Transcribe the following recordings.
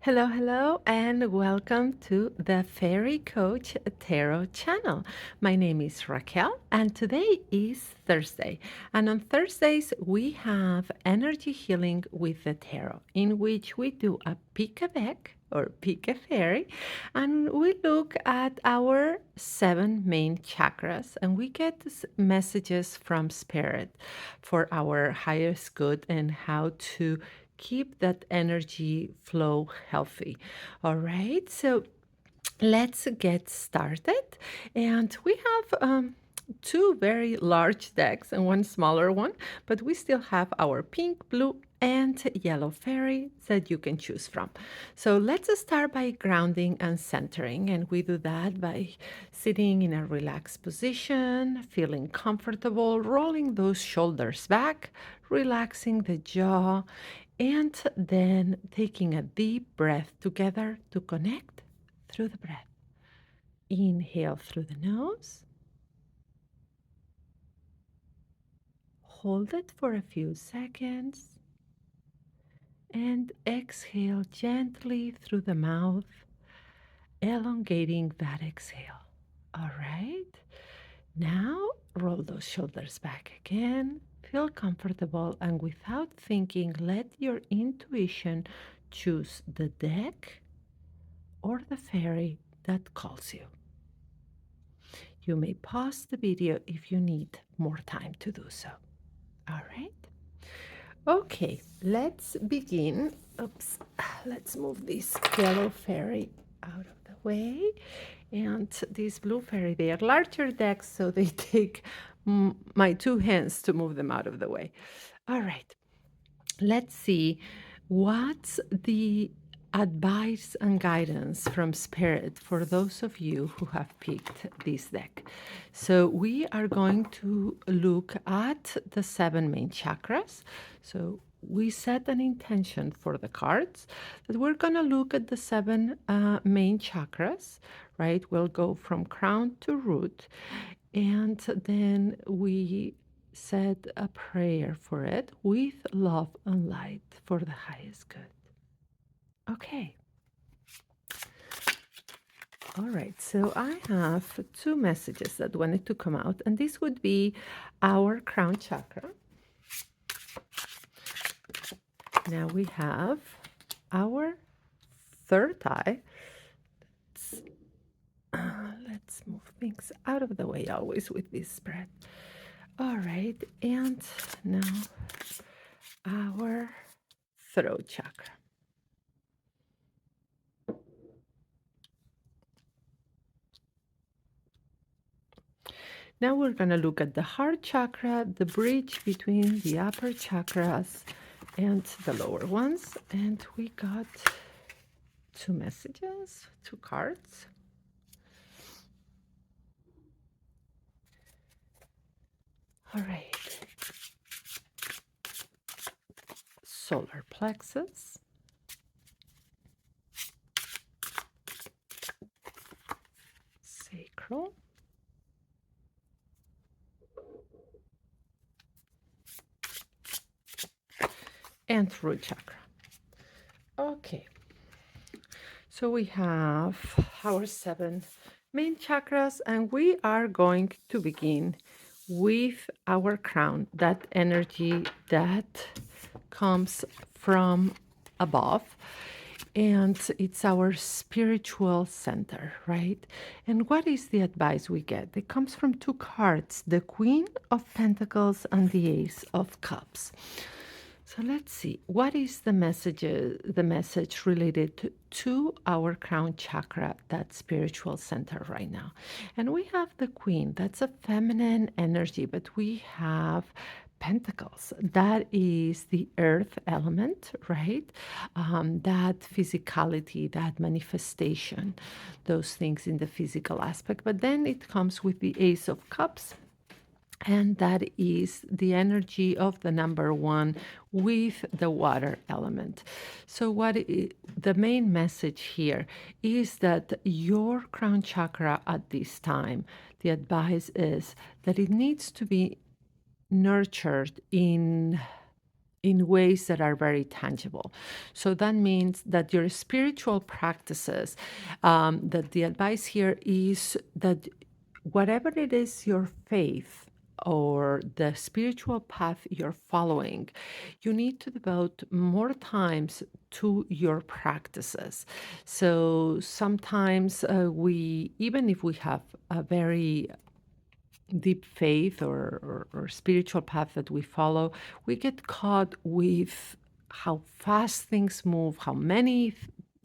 Hello, hello, and welcome to the Fairy Coach Tarot channel. My name is Raquel, and today is Thursday. And on Thursdays, we have energy healing with the tarot, in which we do a pick a deck or pick a fairy, and we look at our 7 main chakras and we get messages from spirit for our highest good and how to keep that energy flow healthy. All right, so let's get started. And we have two very large decks and one smaller one, but we still have our pink, blue, and yellow fairy that you can choose from. So let's start by grounding and centering. And we do that by sitting in a relaxed position, feeling comfortable, rolling those shoulders back, relaxing the jaw, and then taking a deep breath together to connect through the breath. Inhale through the nose. Hold it for a few seconds. And exhale gently through the mouth, elongating that exhale. All right. Now roll those shoulders back again. Feel comfortable and without thinking, let your intuition choose the deck or the fairy that calls you. You may pause the video if you need more time to do so. All right. Okay, let's begin. Oops, let's move this yellow fairy out of the way. And this blue fairy, they are larger decks, so they take my two hands to move them out of the way. All right, let's see what's the advice and guidance from spirit for those of you who have picked this deck. So we are going to look at the 7 main chakras. So we set an intention for the cards that we're going to look at the 7 main chakras, right? We'll go from crown to root, and then we said a prayer for it with love and light for the highest good. Okay. All right, so I have two messages that wanted to come out, and this would be our crown chakra. Now we have our third eye. Let's move things out of the way always with this spread. All right, and now our throat chakra. Now we're going to look at the heart chakra, the bridge between the upper chakras and the lower ones. And we got two messages, two cards. All right. Solar plexus. Sacral. And root chakra. Okay. So we have our 7 main chakras, and we are going to begin with our crown, that energy that comes from above. And it's our spiritual center, right? And what is the advice we get? It comes from two cards, the Queen of Pentacles and the Ace of Cups. So let's see, what is the message related to our crown chakra, that spiritual center right now? And we have the Queen, that's a feminine energy, but we have Pentacles, that is the earth element, right? That physicality, that manifestation, those things in the physical aspect. But then it comes with the Ace of Cups, and that is the energy of the number 1 with the water element. So the main message here is that your crown chakra at this time, the advice is that it needs to be nurtured in in ways that are very tangible. So that means that your spiritual practices, that the advice here is that whatever it is your faith or the spiritual path you're following, you need to devote more times to your practices. So sometimes even if we have a very deep faith or spiritual path that we follow, we get caught with how fast things move, how many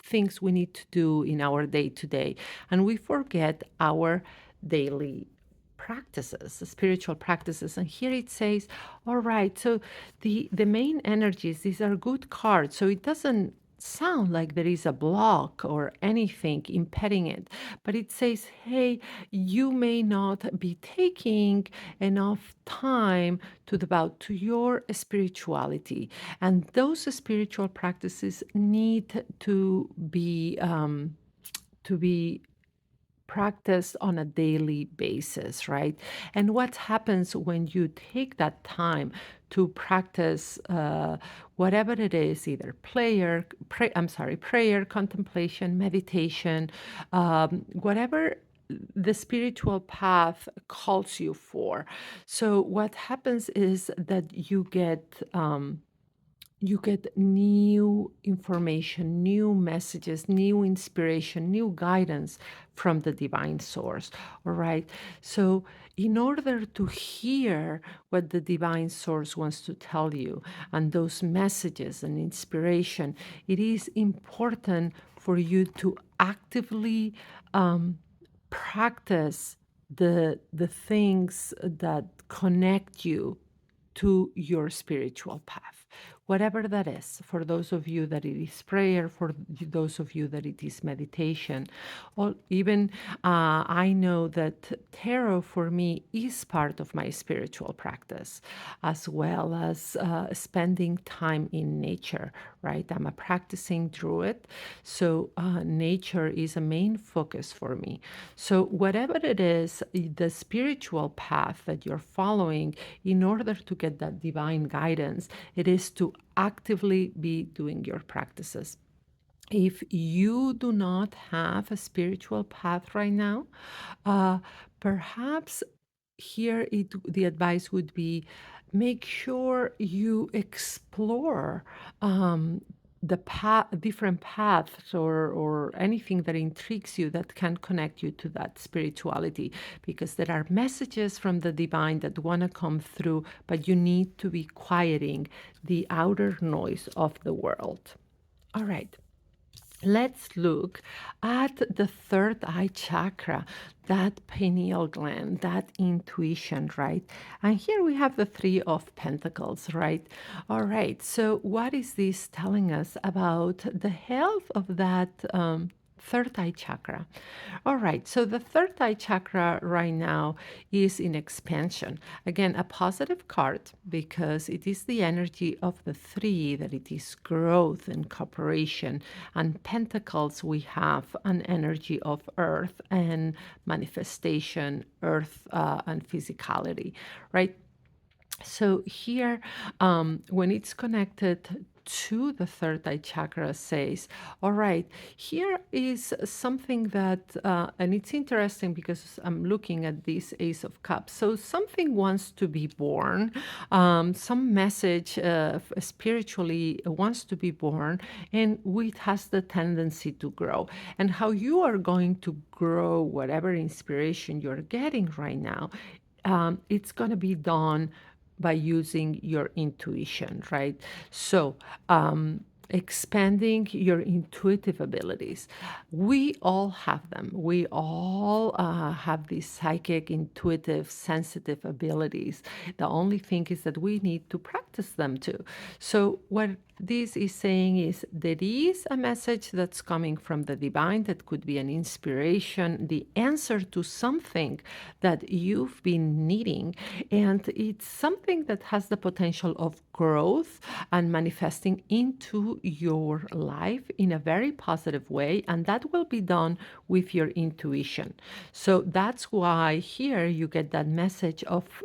things we need to do in our day to day, and we forget our daily practices, the spiritual practices. And here it says, all right, so the main energies, these are good cards, so it doesn't sound like there is a block or anything impeding it, but it says, hey, you may not be taking enough time to devote to your spirituality, and those spiritual practices need to be practiced on a daily basis, right? And what happens when you take that time to practice whatever it is, either prayer, contemplation, meditation, whatever the spiritual path calls you for. So what happens is that you get new information, new messages, new inspiration, new guidance from the divine source. All right. So, in order to hear what the divine source wants to tell you and those messages and inspiration, it is important for you to actively practice the things that connect you to your spiritual path, whatever that is. For those of you that it is prayer, for those of you that it is meditation, or even I know that tarot for me is part of my spiritual practice, as well as spending time in nature, right? I'm a practicing druid, so nature is a main focus for me. So, whatever it is, the spiritual path that you're following, in order to get that divine guidance, it is to actively be doing your practices. If you do not have a spiritual path right now, uh, perhaps here the advice would be make sure you explore different paths or anything that intrigues you that can connect you to that spirituality, because there are messages from the divine that want to come through, but you need to be quieting the outer noise of the world. All right. Let's look at the third eye chakra, that pineal gland, that intuition, right? And here we have the Three of Pentacles, right? All right, so what is this telling us about the health of that third eye chakra? All right, so the third eye chakra right now is in expansion. Again, a positive card because it is the energy of the three, that it is growth and cooperation. And pentacles, we have an energy of earth and manifestation, earth and physicality, right? So here, when it's connected to the third eye chakra, says, all right, here is something that, and it's interesting because I'm looking at this Ace of Cups. So something wants to be born, some message spiritually wants to be born, and it has the tendency to grow. And how you are going to grow whatever inspiration you're getting right now, it's going to be done by using your intuition, right? So, expanding your intuitive abilities. We all have them. We all have these psychic, intuitive, sensitive abilities. The only thing is that we need to practice them too. So, what this is saying is there is a message that's coming from the divine that could be an inspiration, the answer to something that you've been needing. And it's something that has the potential of growth and manifesting into your life in a very positive way. And that will be done with your intuition. So that's why here you get that message of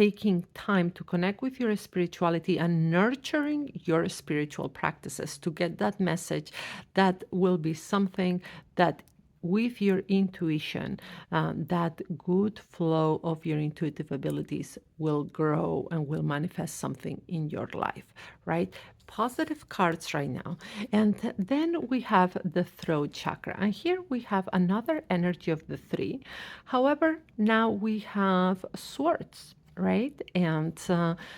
taking time to connect with your spirituality and nurturing your spiritual practices to get that message, that will be something that with your intuition, that good flow of your intuitive abilities will grow and will manifest something in your life, right? Positive cards right now. And then we have the throat chakra. And here we have another energy of the three. However, now we have swords, right? And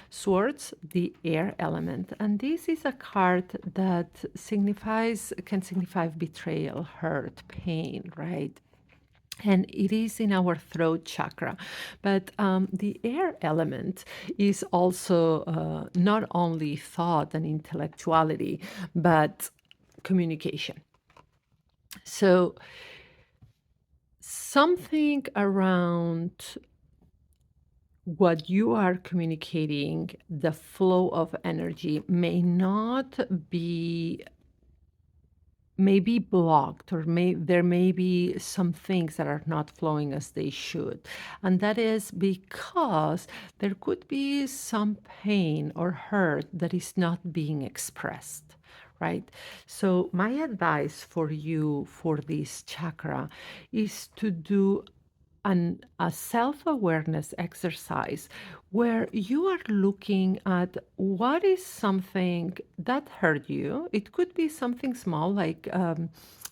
swords, the air element. And this is a card that can signify betrayal, hurt, pain, right? And it is in our throat chakra. But the air element is also not only thought and intellectuality, but communication. So something around what you are communicating, the flow of energy may be blocked, or there may be some things that are not flowing as they should. And that is because there could be some pain or hurt that is not being expressed, right? So my advice for you for this chakra is to do a self awareness exercise where you are looking at what is something that hurt you. It could be something small, like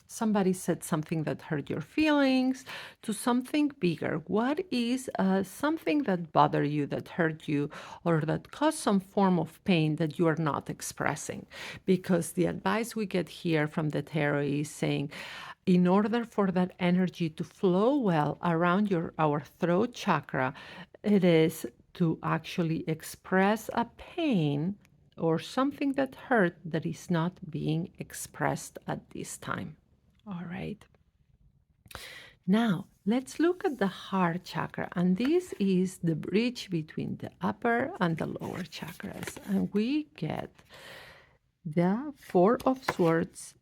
somebody said something that hurt your feelings, to something bigger. What is something that bothered you, that hurt you, or that caused some form of pain that you are not expressing? Because the advice we get here from the tarot is saying, in order for that energy to flow well around our throat chakra, it is to actually express a pain or something that hurt that is not being expressed at this time. All right. Now, let's look at the heart chakra, and this is the bridge between the upper and the lower chakras. And we get the Four of Swords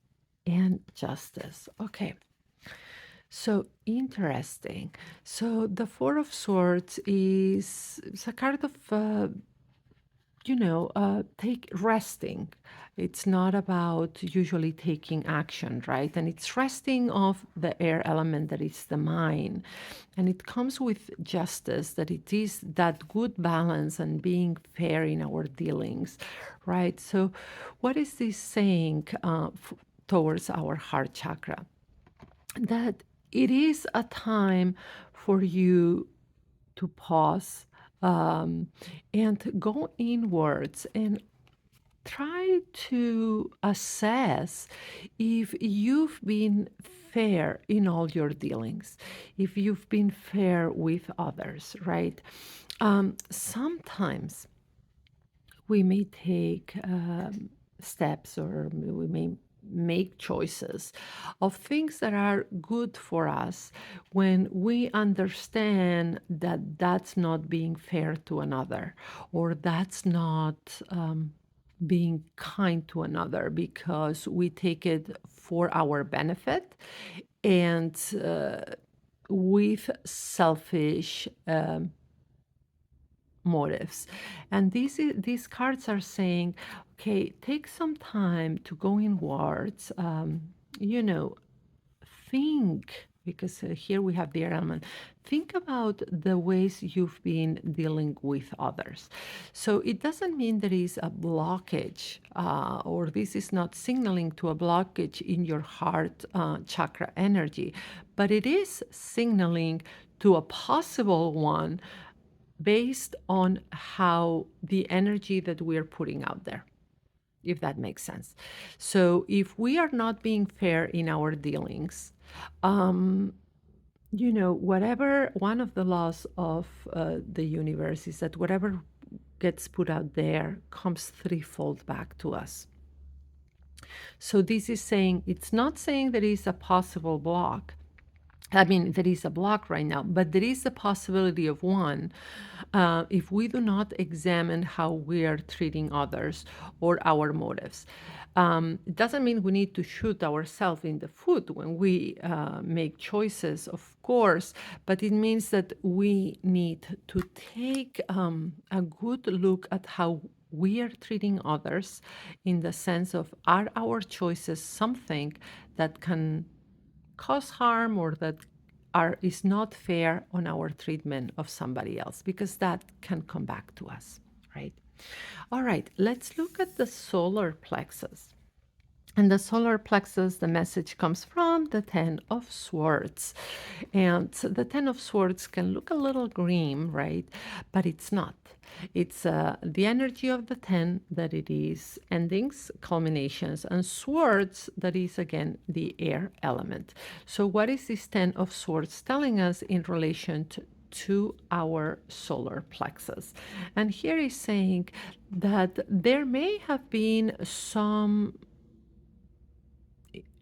and Justice. Okay. So interesting. So the Four of Swords is a card of, take resting. It's not about usually taking action, right? And it's resting of the air element that is the mind. And it comes with justice, that it is that good balance and being fair in our dealings, right? So, what is this saying towards our heart chakra? That it is a time for you to pause, and go inwards and try to assess if you've been fair in all your dealings, if you've been fair with others, right? Sometimes we may take steps, or we may make choices of things that are good for us when we understand that that's not being fair to another, or that's not being kind to another, because we take it for our benefit and with selfish motives. And these cards are saying, okay, take some time to go inwards, you know, think, because here we have the element. Think about the ways you've been dealing with others. So it doesn't mean there is a blockage, or this is not signaling to a blockage in your heart chakra energy, but it is signaling to a possible one based on how the energy that we're putting out there, if that makes sense. So if we are not being fair in our dealings, whatever, one of the laws of the universe is that whatever gets put out there comes threefold back to us. So this is saying, it's not saying there is a possible block. I mean, there is a block right now, but there is a possibility of one if we do not examine how we are treating others or our motives. It doesn't mean we need to shoot ourselves in the foot when we make choices, of course, but it means that we need to take a good look at how we are treating others, in the sense of, are our choices something that can cause harm, or that is not fair on our treatment of somebody else, because that can come back to us, right? All right, let's look at the solar plexus. And the solar plexus, the message comes from the Ten of Swords. And the Ten of Swords can look a little grim, right? But it's not. It's the energy of the ten, that it is endings, culminations, and swords, that is again the air element. So, what is this Ten of Swords telling us in relation to our solar plexus? And here is saying that there may have been some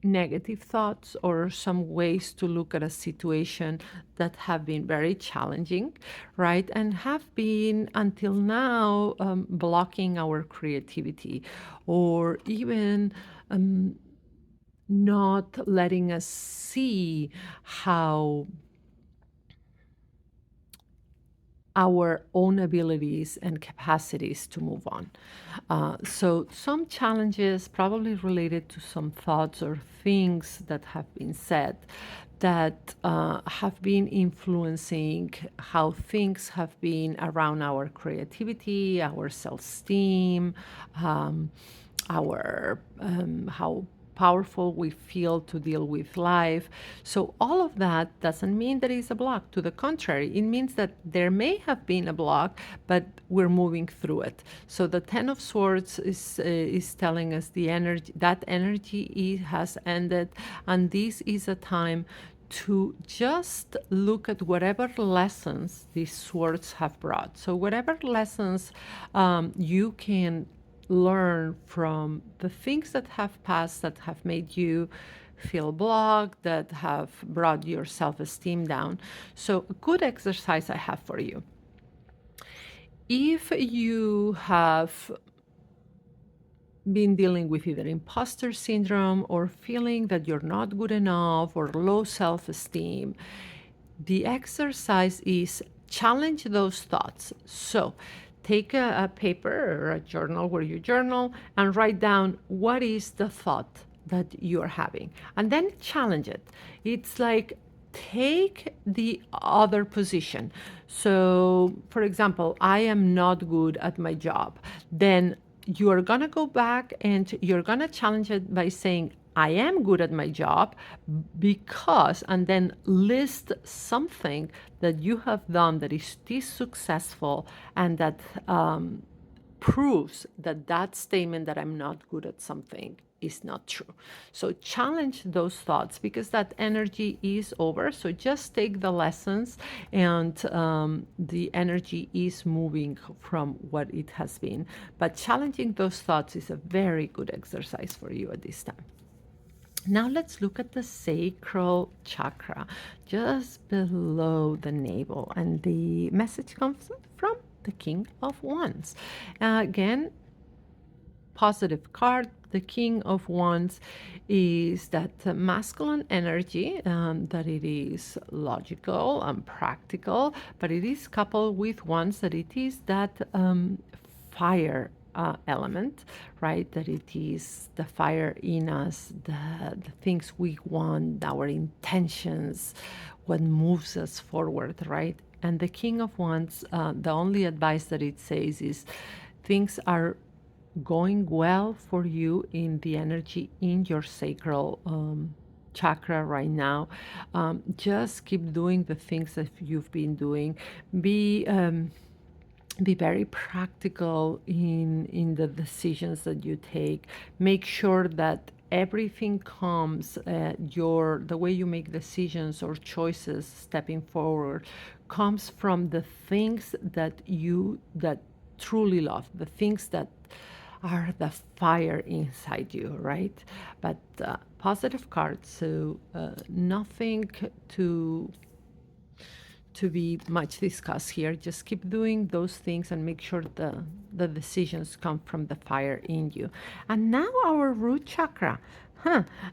negative thoughts or some ways to look at a situation that have been very challenging, right? And have been until now blocking our creativity, or even not letting us see how our own abilities and capacities to move on. So, some challenges probably related to some thoughts or things that have been said that have been influencing how things have been around our creativity, our self esteem, our how powerful we feel to deal with life. So, all of that doesn't mean that it's a block. To the contrary, it means that there may have been a block, but we're moving through it. So, the Ten of Swords is telling us the energy, that energy has ended, and this is a time to just look at whatever lessons these swords have brought. So, whatever lessons you can learn from the things that have passed, that have made you feel blocked, that have brought your self esteem down. So, a good exercise I have for you. If you have been dealing with either imposter syndrome, or feeling that you're not good enough, or low self esteem, the exercise is challenge those thoughts. So, take a paper or a journal where you journal and write down what is the thought that you're having, and then challenge it. It's like, take the other position. So, for example, I am not good at my job. Then you are going to go back and you're going to challenge it by saying, I am good at my job because, and then list something that you have done that is this successful, and that proves that that statement that I'm not good at something is not true. So challenge those thoughts, because that energy is over. So just take the lessons, and the energy is moving from what it has been. But challenging those thoughts is a very good exercise for you at this time. Now let's look at the sacral chakra, just below the navel. And the message comes from the King of Wands. Again, positive card. The King of Wands is that masculine energy, that it is logical and practical, but it is coupled with Wands, that it is that fire element, right? That it is the fire in us, the things we want, our intentions, what moves us forward, right? And the King of Wands, the only advice that it says is, things are going well for you in the energy in your sacral chakra right now. Just keep doing the things that you've been doing. Be very practical in the decisions that you take. Make sure that everything comes, the way you make decisions or choices stepping forward comes from the things that you that truly love, the things that are the fire inside you, right? But positive cards, so nothing to be much discussed here. Just keep doing those things and make sure the decisions come from the fire in you. And now our root chakra.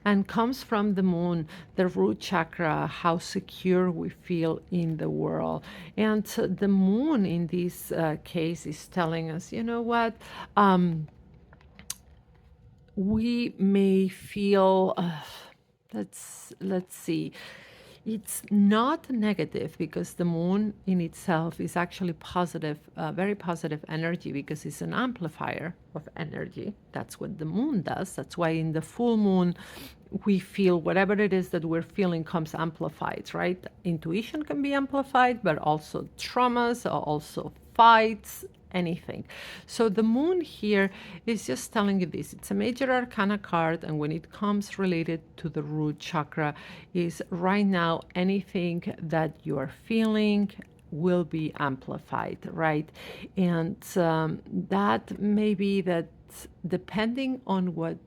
And comes from the moon, the root chakra, how secure we feel in the world. And the moon in this case is telling us, you know what? We may feel, let's see, it's not negative because the moon in itself is actually positive, very positive energy, because it's an amplifier of energy. That's what the moon does. That's why in the full moon we feel whatever it is that we're feeling comes amplified, right? Intuition can be amplified, but also traumas, also fights, anything. So the moon here is just telling you this. It's a major arcana card, and when it comes related to the root chakra, is right now anything that you are feeling will be amplified, right? And that may be that depending on what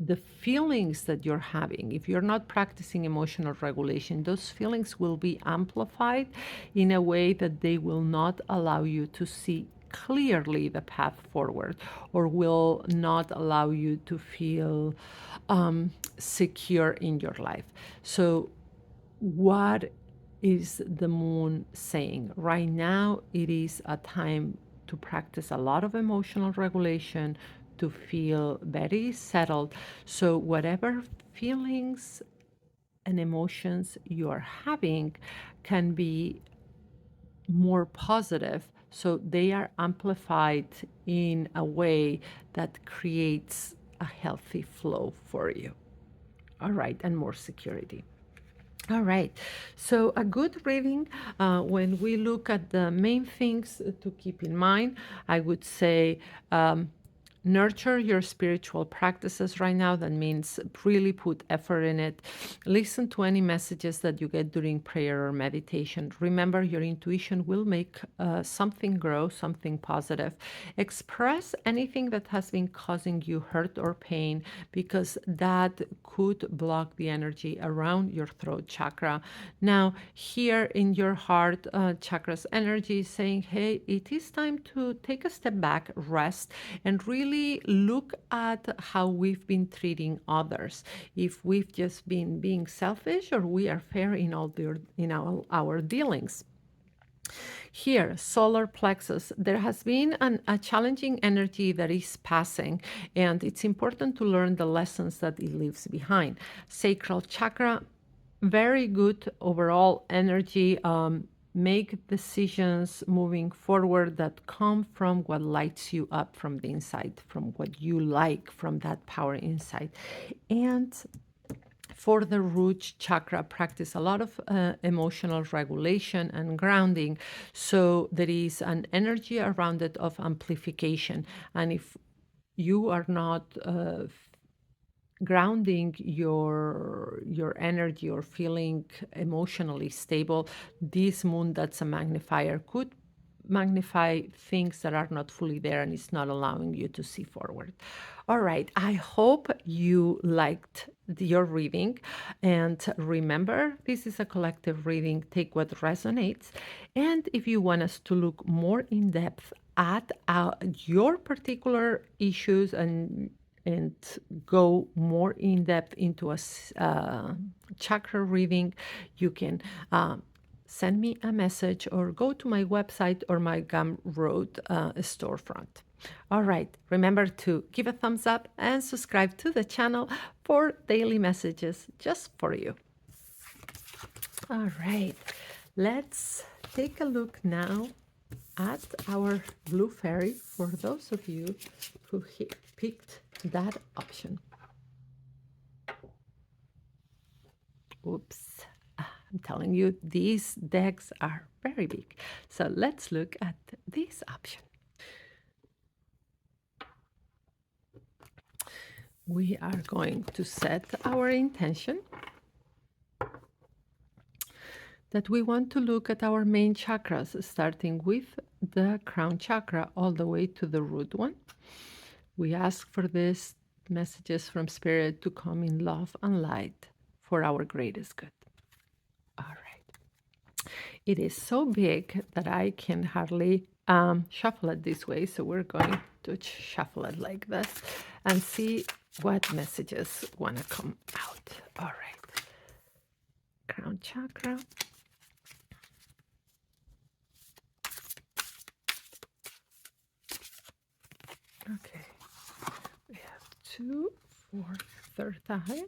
the feelings that you're having, if you're not practicing emotional regulation, those feelings will be amplified in a way that they will not allow you to see clearly the path forward, or will not allow you to feel secure in your life. So what is the moon saying? Right now, it is a time to practice a lot of emotional regulation, to feel very settled. So, whatever feelings and emotions you are having can be more positive. So, they are amplified in a way that creates a healthy flow for you. All right, and more security. All right. So a good reading, when we look at the main things to keep in mind, I would say nurture your spiritual practices right now. That means really put effort in it. Listen to any messages that you get during prayer or meditation. Remember, your intuition will make something grow, something positive. Express anything that has been causing you hurt or pain, because that could block the energy around your throat chakra. Now, here in your heart chakra's energy is saying, hey, it is time to take a step back, rest, and really look at how we've been treating others. If we've just been being selfish, or we are fair in our dealings. Here, solar plexus, there has been a challenging energy that is passing, and it's important to learn the lessons that it leaves behind. Sacral chakra, very good overall energy. Make decisions moving forward that come from what lights you up from the inside, from what you like, from that power inside. And for the root chakra, practice a lot of emotional regulation and grounding. So there is an energy around it of amplification. And if you are not grounding your energy or feeling emotionally stable, this moon that's a magnifier could magnify things that are not fully there, and it's not allowing you to see forward. All right, I hope you liked your reading, and remember, this is a collective reading. Take what resonates, and if you want us to look more in depth at your particular issues and go more in depth into a chakra reading, you can send me a message or go to my website or my Gumroad storefront. All right, remember to give a thumbs up and subscribe to the channel for daily messages just for you. All right, let's take a look now at our blue fairy for those of you who picked that option. Oops, I'm telling you, these decks are very big. So let's look at this option. We are going to set our intention that we want to look at our main chakras, starting with the crown chakra all the way to the root one. We ask for these messages from Spirit to come in love and light for our greatest good. All right. It is so big that I can hardly shuffle it this way. So we're going to shuffle it like this and see what messages want to come out. All right. Crown chakra. Okay. We have 2, 4, third eye.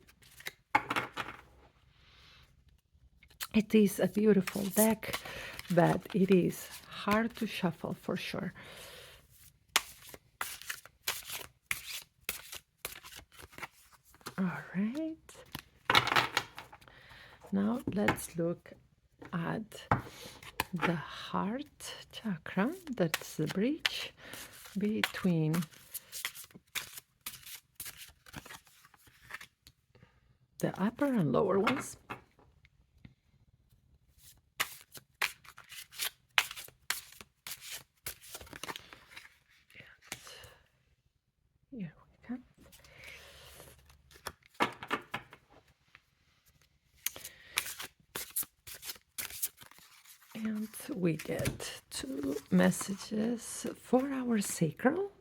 It is a beautiful deck, but it is hard to shuffle for sure. All right. Now let's look at the heart chakra. That's the bridge between the upper and lower ones. Here we go. And we get 2 messages for our sacral.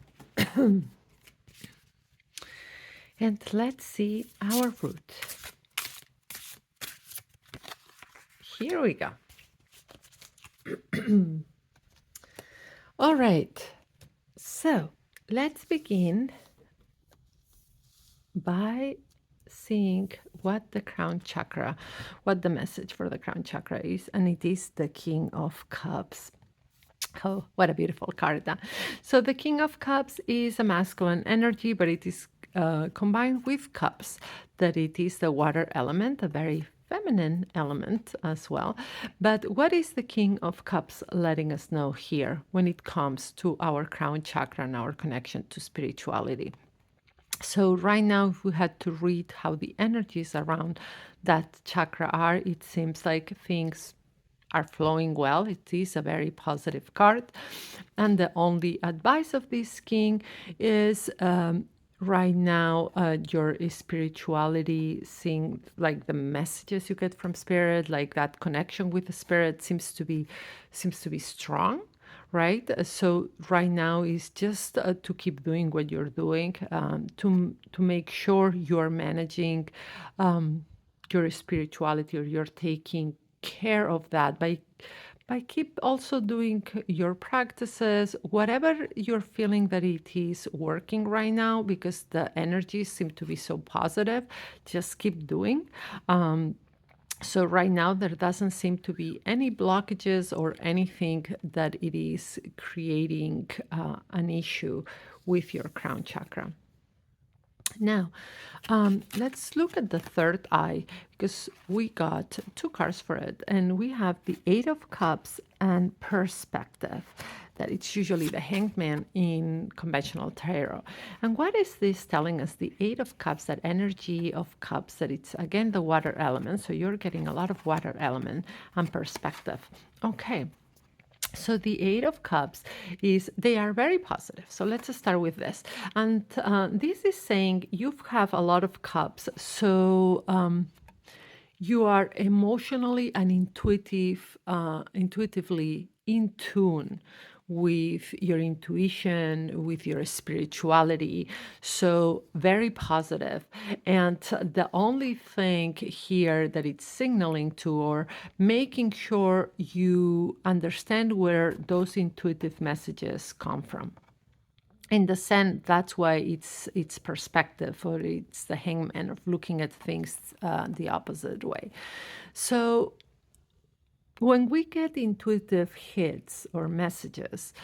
And let's see our root. Here we go. All right. So let's begin by seeing what the crown chakra, what the message for the crown chakra is, and it is the King of Cups. Oh, what a beautiful card. So the King of Cups is a masculine energy, but it is combined with cups, that it is the water element, a very feminine element as well. But what is the King of Cups letting us know here when it comes to our crown chakra and our connection to spirituality? So right now, if we had to read how the energies around that chakra are, it seems like things are flowing well. It is a very positive card. And the only advice of this king is right now your spirituality, seeing like the messages you get from spirit, like that connection with the spirit seems to be strong, right? So right now is just to keep doing what you're doing, to make sure you're managing your spirituality, or you're taking care of that by keep also doing your practices, whatever you're feeling that it is working right now, because the energies seem to be so positive. Just keep doing. So right now there doesn't seem to be any blockages or anything that it is creating an issue with your crown chakra. Now, let's look at the third eye, because we got 2 cards for it, and we have the Eight of Cups and Perspective. That it's usually the Hanged Man in conventional tarot. And what is this telling us? The Eight of Cups, that energy of cups, that it's again the water element. So you're getting a lot of water element and perspective. Okay. So the Eight of Cups is, they are very positive. So let's start with this. And this is saying you have a lot of cups. So you are emotionally and intuitively in tune with your intuition, with your spirituality. So very positive. And the only thing here that it's signaling to, or making sure you understand where those intuitive messages come from. In the sense, that's why it's perspective, or it's the hangman of looking at things the opposite way. So when we get intuitive hits or messages,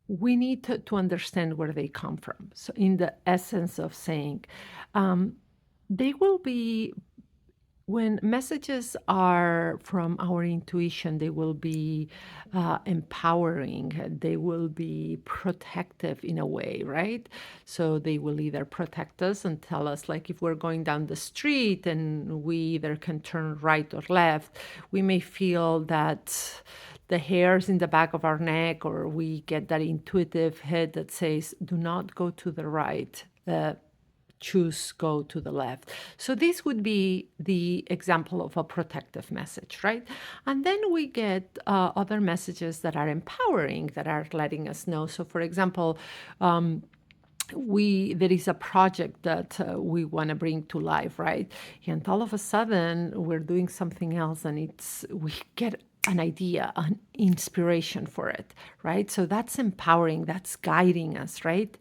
we need to understand where they come from. So in the essence of saying, they will be, when messages are from our intuition, they will be empowering, they will be protective in a way, right? So they will either protect us and tell us, like if we're going down the street and we either can turn right or left, we may feel that the hairs in the back of our neck, or we get that intuitive hit that says, do not go to the right. choose go to the left. So this would be the example of a protective message, right? And then we get other messages that are empowering, that are letting us know. So for example, there is a project that we want to bring to life, right? And all of a sudden we're doing something else, and we get an idea, an inspiration for it, right? So that's empowering, that's guiding us, right?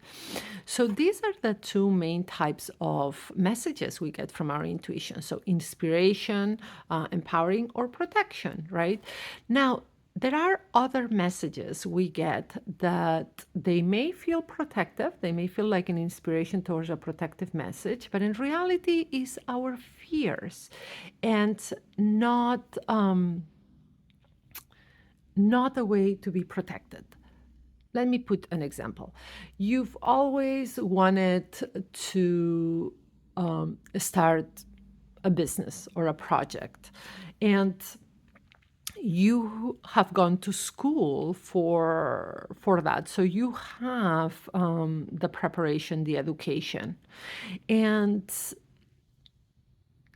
So these are the two main types of messages we get from our intuition. So inspiration, empowering, or protection, right? Now, there are other messages we get that they may feel protective, they may feel like an inspiration towards a protective message, but in reality is our fears, and not a way to be protected. Let me put an example. You've always wanted to start a business or a project, and you have gone to school for that, so you have the preparation, the education, and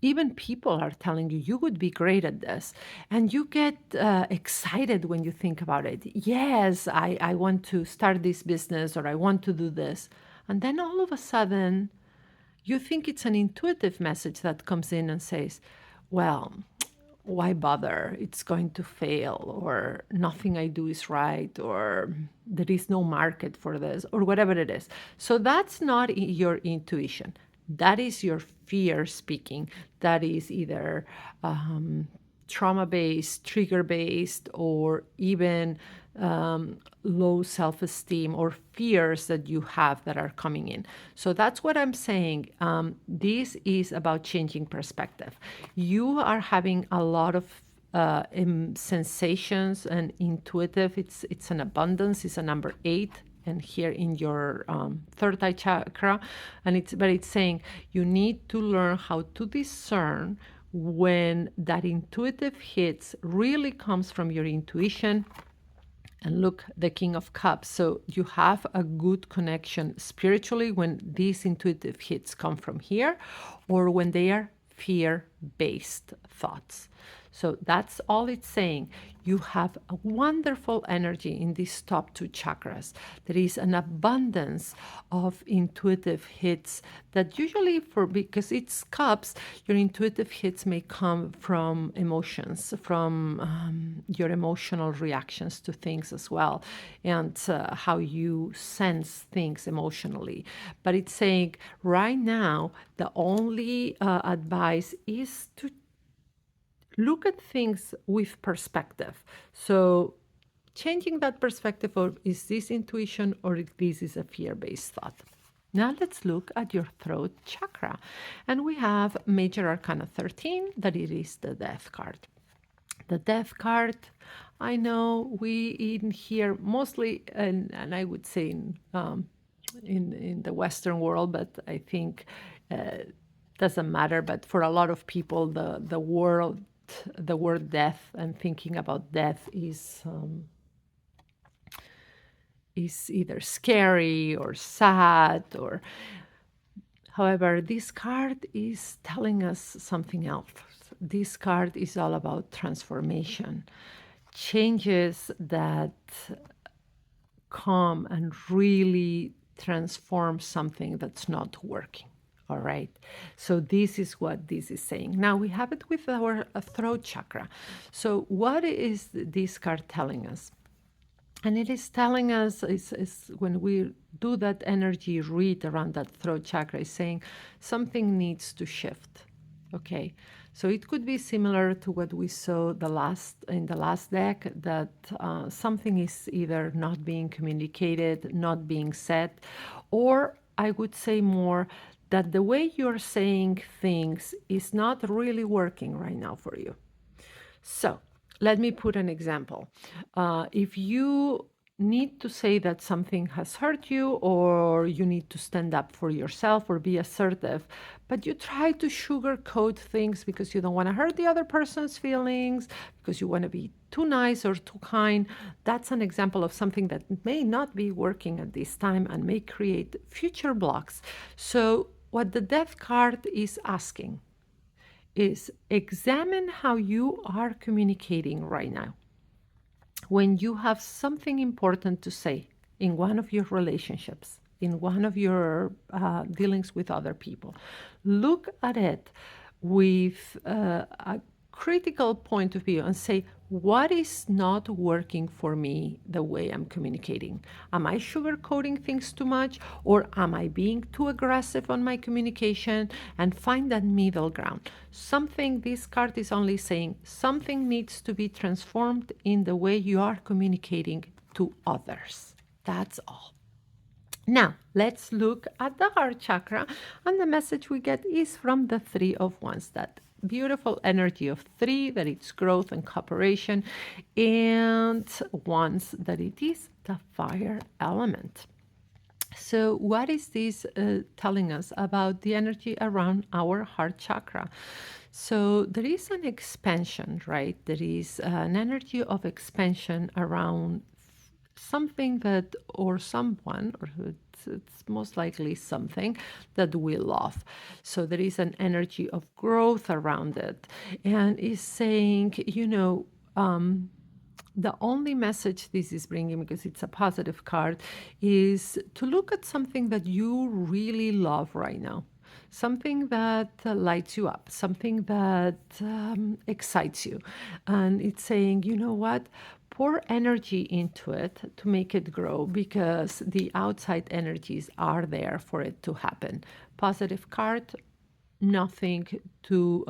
even people are telling you you would be great at this, and you get excited when you think about it. Yes, I want to start this business, or I want to do this. And then all of a sudden you think it's an intuitive message that comes in and says, well, why bother? It's going to fail, or nothing I do is right, or there is no market for this, or whatever it is. So that's not your intuition. That is your fear speaking. That is either trauma based, trigger based, or even low self esteem or fears that you have that are coming in. So that's what I'm saying. This is about changing perspective. You are having a lot of sensations and intuitive. It's an abundance. It's a number 8 and here in your third eye chakra, and it's saying you need to learn how to discern when that intuitive hits really comes from your intuition. And look, the King of Cups. So you have a good connection spiritually when these intuitive hits come from here, or when they are fear-based thoughts. So that's all it's saying. You have a wonderful energy in these top 2 chakras. There is an abundance of intuitive hits that usually, because it's cups, your intuitive hits may come from emotions, from your emotional reactions to things as well, and how you sense things emotionally. But it's saying right now, the only advice is to look at things with perspective. So changing that perspective of, is this intuition or this is a fear-based thought? Now let's look at your throat chakra. And we have Major Arcana 13, that it is the Death card. The Death card, I know we in here mostly, and I would say in the Western world, but I think doesn't matter. But for a lot of people, the word death and thinking about death is either scary or sad, or however, this card is telling us something else. This card is all about transformation, changes that come and really transform something that's not working. All right. So this is what this is saying. Now we have it with our throat chakra. So what is this card telling us? And it is telling us, is when we do that energy read around that throat chakra, is saying something needs to shift. Okay. So it could be similar to what we saw in the last deck, that something is either not being communicated, not being said, or I would say more that the way you're saying things is not really working right now for you. So let me put an example. If you need to say that something has hurt you, or you need to stand up for yourself or be assertive, but you try to sugarcoat things because you don't want to hurt the other person's feelings, because you want to be too nice or too kind, that's an example of something that may not be working at this time and may create future blocks. So what the Death card is asking is examine how you are communicating right now. When you have something important to say in one of your relationships, in one of your dealings with other people, look at it with a critical point of view and say, what is not working for me the way I'm communicating? Am I sugarcoating things too much, or am I being too aggressive on my communication? And find that middle ground. Something, this card is only saying something needs to be transformed in the way you are communicating to others. That's all. Now, let's look at the heart chakra, and the message we get is from the Three of Wands, that beautiful energy of three, that it's growth and cooperation, and wands, that it is the fire element. So, what is this telling us about the energy around our heart chakra? So, there is an expansion, right? There is an energy of expansion around something that, or someone, or it's most likely something that we love. So, there is an energy of growth around it, and is saying, the only message this is bringing, because it's a positive card, is to look at something that you really love right now, something that lights you up, something that excites you. And it's saying, you know what? Pour energy into it to make it grow, because the outside energies are there for it to happen. Positive card, nothing to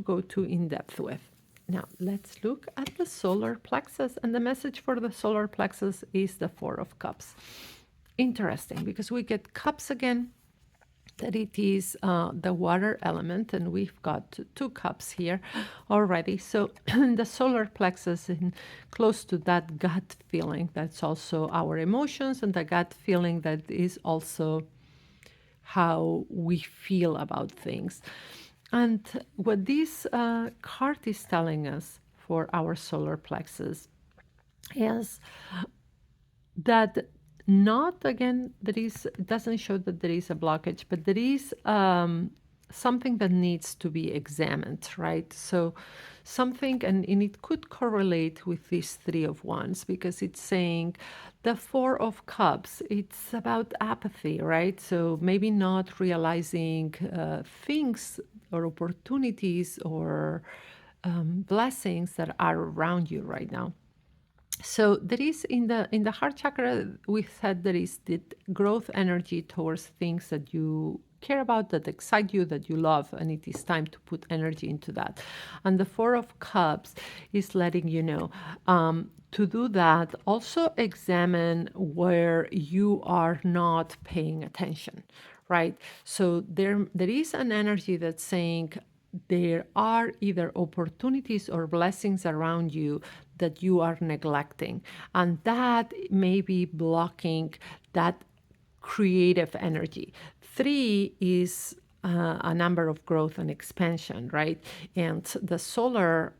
go too in depth with. Now, let's look at the solar plexus, and the message for the solar plexus is the Four of Cups. Interesting, because we get cups again, that it is the water element, and we've got two cups here already. So the solar plexus, in close to that gut feeling, that's also our emotions, and the gut feeling that is also how we feel about things. And what this card is telling us for our solar plexus is that, not again, there is, it doesn't show that there is a blockage, but there is something that needs to be examined, right? So something, and it could correlate with these Three of Wands, because it's saying the Four of Cups, it's about apathy, right? So maybe not realizing things or opportunities or blessings that are around you right now. So there is, in the heart chakra, we said there is the growth energy towards things that you care about, that excite you, that you love, and it is time to put energy into that. And the Four of Cups is letting you know, to do that, also examine where you are not paying attention, right? So there is an energy that's saying, there are either opportunities or blessings around you that you are neglecting, and that may be blocking that creative energy. Three is a number of growth and expansion, right? And the solar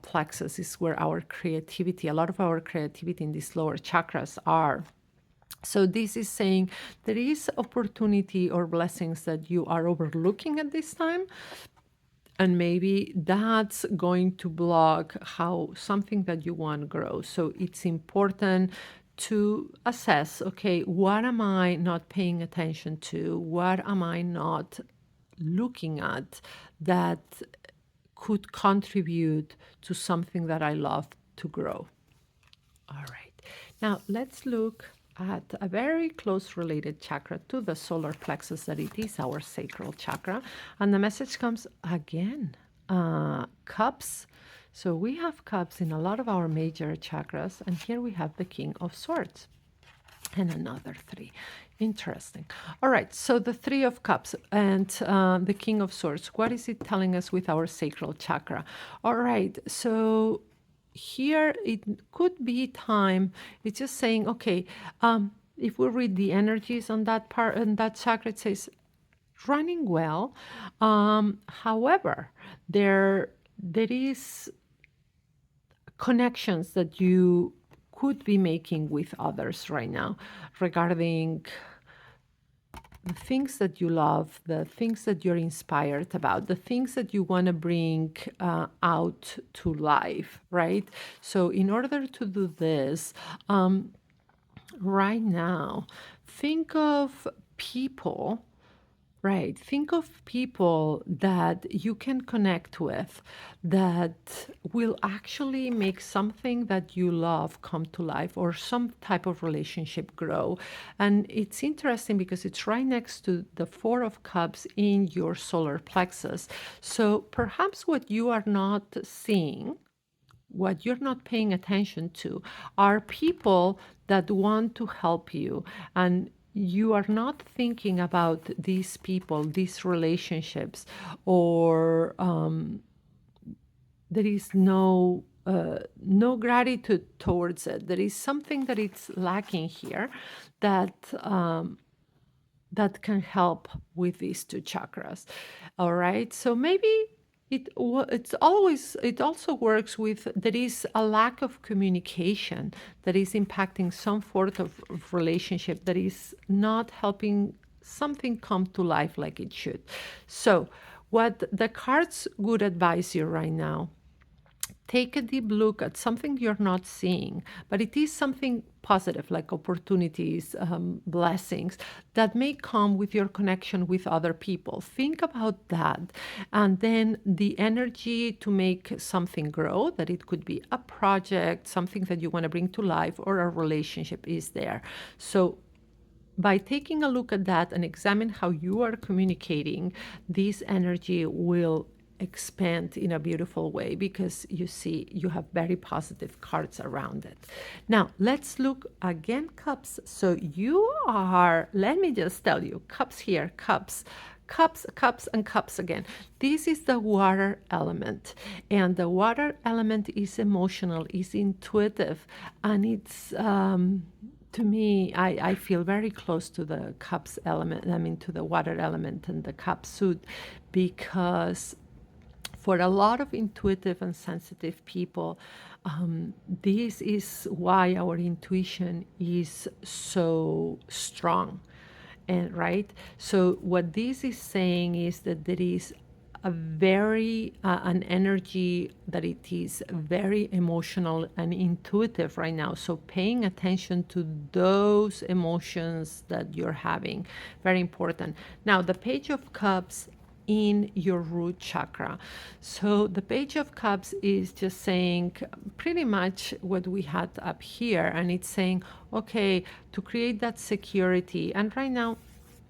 plexus is where our creativity, a lot of our creativity in these lower chakras are. So this is saying there is opportunity or blessings that you are overlooking at this time, and maybe that's going to block how something that you want grows. So it's important to assess, okay, what am I not paying attention to? What am I not looking at that could contribute to something that I love to grow? All right. Now let's look at a very close related chakra to the solar plexus, that it is our sacral chakra. And the message comes again, cups. So we have cups in a lot of our major chakras, and here we have the King of Swords and another three. Interesting. All right, so the Three of Cups and the King of Swords, what is it telling us with our sacral chakra? All right, so here it could be time, it's just saying, okay, if we read the energies on that part, and that chakra, it says running well. However, there is connections that you could be making with others right now regarding the things that you love, the things that you're inspired about, the things that you want to bring out to life, right? So, in order to do this, right now, think of people. Right. Think of people that you can connect with that will actually make something that you love come to life or some type of relationship grow. And it's interesting because it's right next to the Four of Cups in your solar plexus. So perhaps what you are not seeing, what you're not paying attention to, are people that want to help you. And you are not thinking about these people, these relationships, or there is no gratitude towards it. There is something that it's lacking here that that can help with these two chakras. All right. So maybe it also works with there is a lack of communication that is impacting some sort of relationship that is not helping something come to life like it should. So what the cards would advise you right now, take a deep look at something you're not seeing, but it is something positive, like opportunities, blessings that may come with your connection with other people. Think about that. And then the energy to make something grow, that it could be a project, something that you want to bring to life, or a relationship is there. So by taking a look at that and examine how you are communicating, this energy will expand in a beautiful way because you see you have very positive cards around it. Now, let's look again, cups. So you are, let me just tell you, cups here, cups. Cups, cups, and cups again. This is the water element. And the water element is emotional, is intuitive, and it's to me, I feel very close to the cups element, I mean, to the water element and the cup suit, because for a lot of intuitive and sensitive people, this is why our intuition is so strong. And right, so what this is saying is that there is a very an energy that it is very emotional and intuitive right now, so paying attention to those emotions that you're having, very important. Now the Page of Cups in your root chakra. So the Page of Cups is just saying pretty much what we had up here, and it's saying, okay, to create that security. And right now,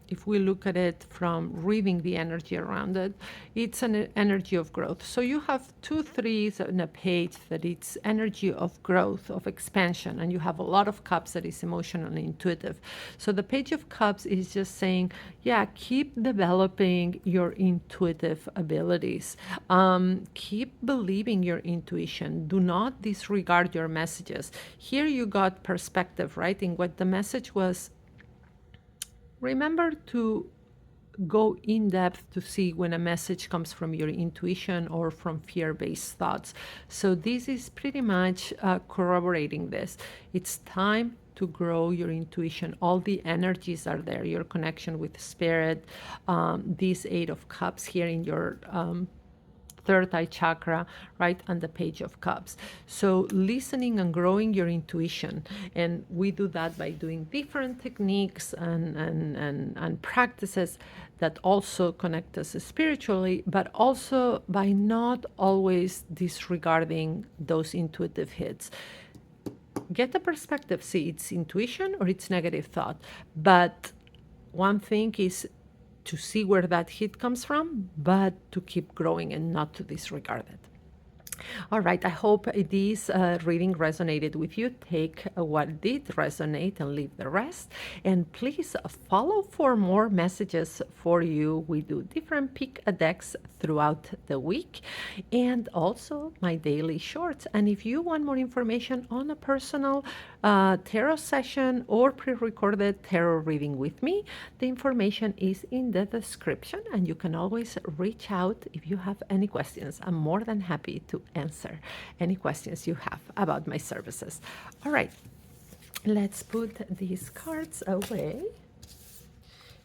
if we look at it from reading the energy around it, it's an energy of growth. So you have 2 threes in a page that it's energy of growth, of expansion, and you have a lot of cups that is emotional and intuitive. So the Page of Cups is just saying, yeah, keep developing your intuitive abilities. Keep believing your intuition. Do not disregard your messages. Here you got perspective, right? In what the message was, remember to go in depth to see when a message comes from your intuition or from fear-based thoughts. So this is pretty much corroborating this. It's time to grow your intuition. All the energies are there, your connection with spirit, this Eight of Cups here in your third eye chakra, right, and the Page of Cups. So listening and growing your intuition, and we do that by doing different techniques and practices that also connect us spiritually, but also by not always disregarding those intuitive hits. Get a perspective, see it's intuition or it's negative thought, but one thing is to see where that hit comes from, but to keep growing and not to disregard it. All right, I hope this reading resonated with you. Take what did resonate and leave the rest. And please follow for more messages for you. We do different pick a decks throughout the week and also my daily shorts. And if you want more information on a personal tarot session or pre-recorded tarot reading with me, the information is in the description and you can always reach out if you have any questions. I'm more than happy to answer any questions you have about my services. All right, let's put these cards away.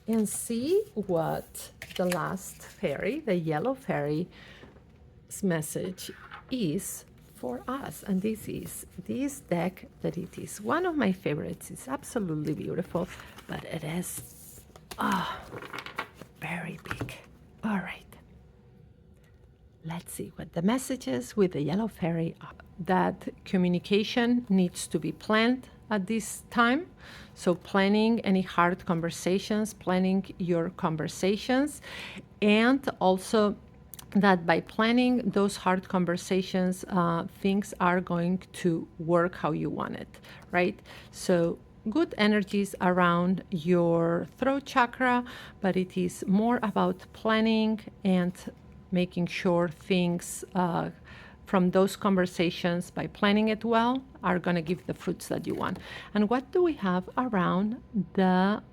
and see what the last fairy, the yellow fairy's message is for us. And this is this deck that it is one of my favorites. It's absolutely beautiful, but it is very big. All right. Let's see what the message is with the yellow fairy are. That communication needs to be planned at this time. So planning any hard conversations, planning your conversations, and also that by planning those hard conversations, things are going to work how you want it, right? So good energies around your throat chakra, but it is more about planning and making sure things from those conversations, by planning it well, are going to give the fruits that you want. And what do we have around the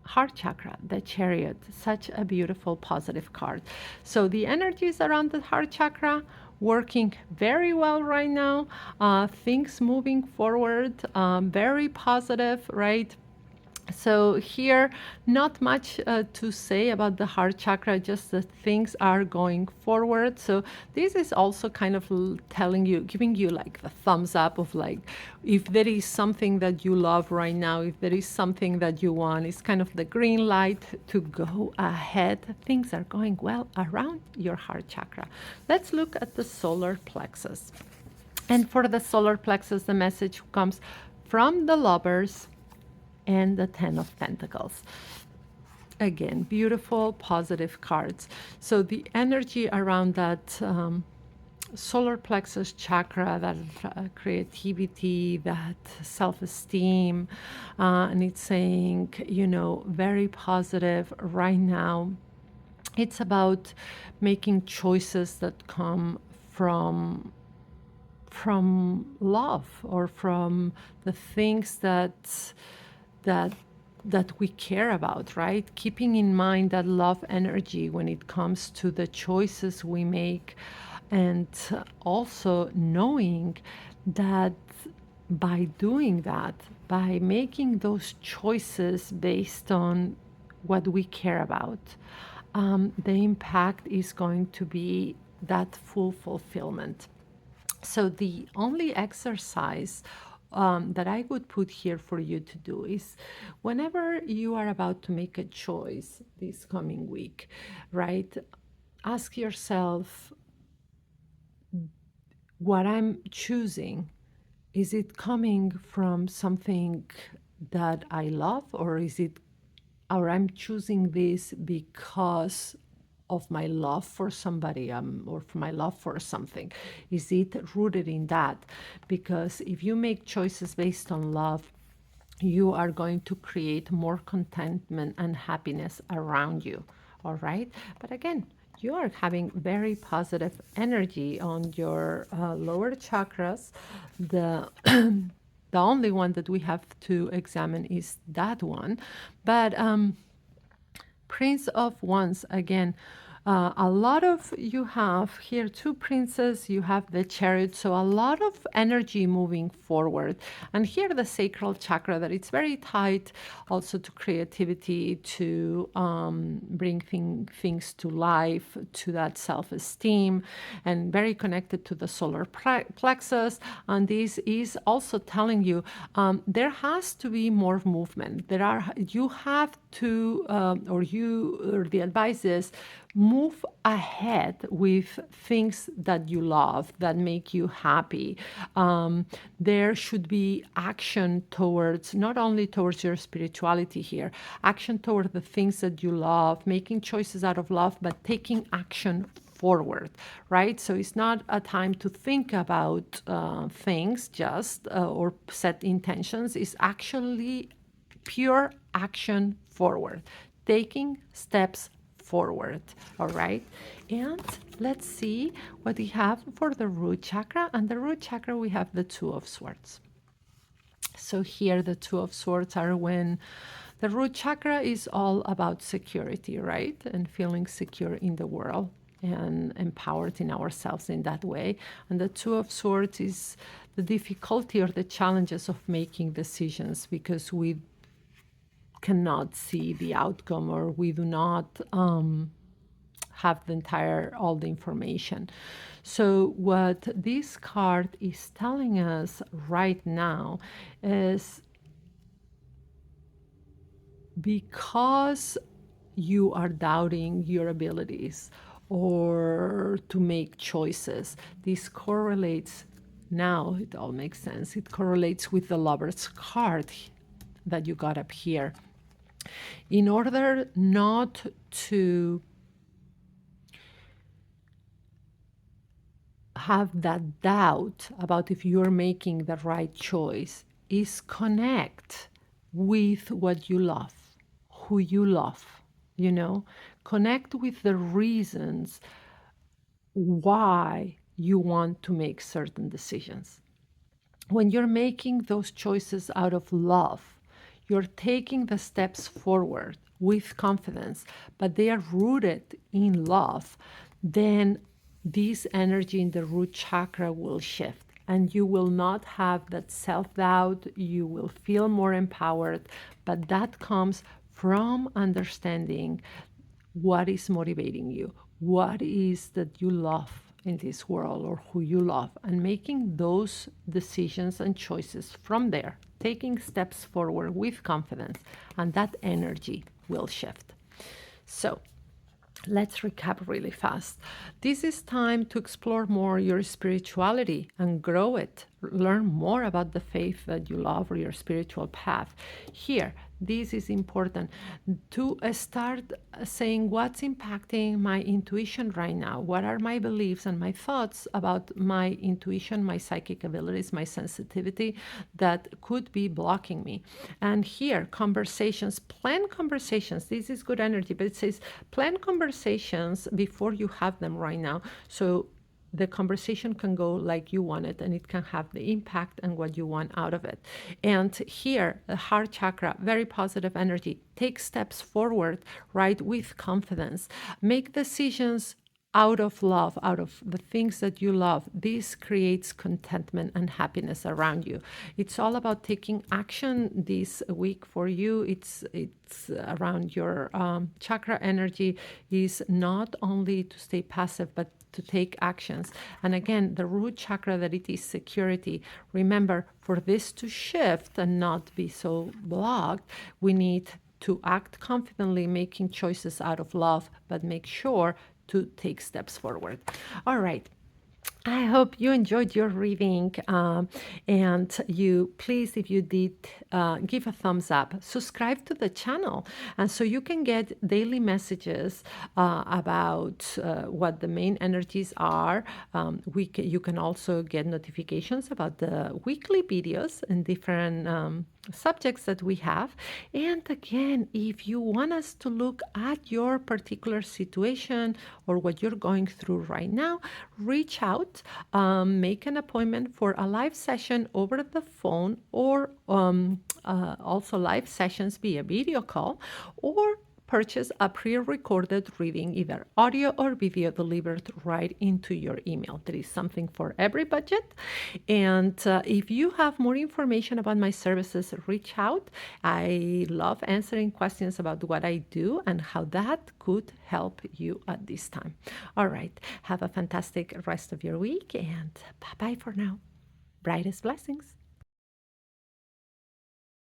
heart chakra, the Chariot? Such a beautiful positive card. So the energies around the heart chakra working very well right now. Things moving forward, very positive, right? So here, not much to say about the heart chakra, just that things are going forward. So this is also kind of telling you, giving you like the thumbs up of like, if there is something that you love right now, if there is something that you want, it's kind of the green light to go ahead. Things are going well around your heart chakra. Let's look at the solar plexus. And for the solar plexus, the message comes from the Lovers and the Ten of Pentacles. Again, beautiful, positive cards. So the energy around that solar plexus chakra, that creativity, that self-esteem, and it's saying, you know, very positive right now. It's about making choices that come from love, or from the things that we care about, right? Keeping in mind that love energy when it comes to the choices we make, and also knowing that by doing that, by making those choices based on what we care about, the impact is going to be that full fulfillment. So the only exercise that I would put here for you to do is, whenever you are about to make a choice this coming week, right? Ask yourself, what I'm choosing, is it coming from something that I love, or I'm choosing this because of my love for somebody, or for my love for something? Is it rooted in that? Because if you make choices based on love, you are going to create more contentment and happiness around you. All right. But again, you are having very positive energy on your lower chakras. The the only one that we have to examine is that one. But Prince of Wands, again, a lot of, you have here two princes, you have the Chariot, so a lot of energy moving forward. And here the sacral chakra, that it's very tied also to creativity, to bring things to life, to that self-esteem, and very connected to the solar plexus. And this is also telling you there has to be more movement. You have to, or the advice is, move ahead with things that you love, that make you happy. There should be action towards, not only towards your spirituality here, action toward the things that you love, making choices out of love, but taking action forward, right? So it's not a time to think about things just, or set intentions. It's actually pure action forward, taking steps forward. All right. And let's see what we have for the root chakra. And the root chakra, we have the Two of Swords. So here the Two of Swords are when the root chakra is all about security, right? And feeling secure in the world and empowered in ourselves in that way. And the Two of Swords is the difficulty or the challenges of making decisions, because we cannot see the outcome, or we do not have all the information. So what this card is telling us right now is, because you are doubting your abilities or to make choices, this correlates, now it all makes sense, it correlates with the Lover's card that you got up here. In order not to have that doubt about if you're making the right choice, is connect with what you love, who you love, you know, connect with the reasons why you want to make certain decisions. When you're making those choices out of love, you're taking the steps forward with confidence, but they are rooted in love, then this energy in the root chakra will shift and you will not have that self doubt. You will feel more empowered, but that comes from understanding what is motivating you, what is that you love in this world or who you love, and making those decisions and choices from there, taking steps forward with confidence, and that energy will shift. So let's recap really fast. This is time to explore more your spirituality and grow it. Learn more about the faith that you love or your spiritual path. Here, this is important to start saying what's impacting my intuition right now. What are my beliefs and my thoughts about my intuition, my psychic abilities, my sensitivity that could be blocking me? And here, conversations, plan conversations. This is good energy, but it says plan conversations before you have them right now. So the conversation can go like you want it, and it can have the impact and what you want out of it. And here, the heart chakra, very positive energy. Take steps forward, right, with confidence. Make decisions out of love, out of the things that you love. This creates contentment and happiness around you. It's all about taking action this week for you. It's around your chakra energy is not only to stay passive, but to take actions. And again, the root chakra, that it is security. Remember, for this to shift and not be so blocked, we need to act confidently, making choices out of love, but make sure to take steps forward. All right. I hope you enjoyed your reading, and you please, if you did, give a thumbs up, subscribe to the channel, and so you can get daily messages about what the main energies are. You can also get notifications about the weekly videos and different subjects that we have. And again, if you want us to look at your particular situation or what you're going through right now, reach out, make an appointment for a live session over the phone, or also live sessions via video call, or purchase a pre-recorded reading, either audio or video, delivered right into your email. There is something for every budget. And if you have more information about my services, reach out. I love answering questions about what I do and how that could help you at this time. All right. Have a fantastic rest of your week, and bye-bye for now. Brightest blessings.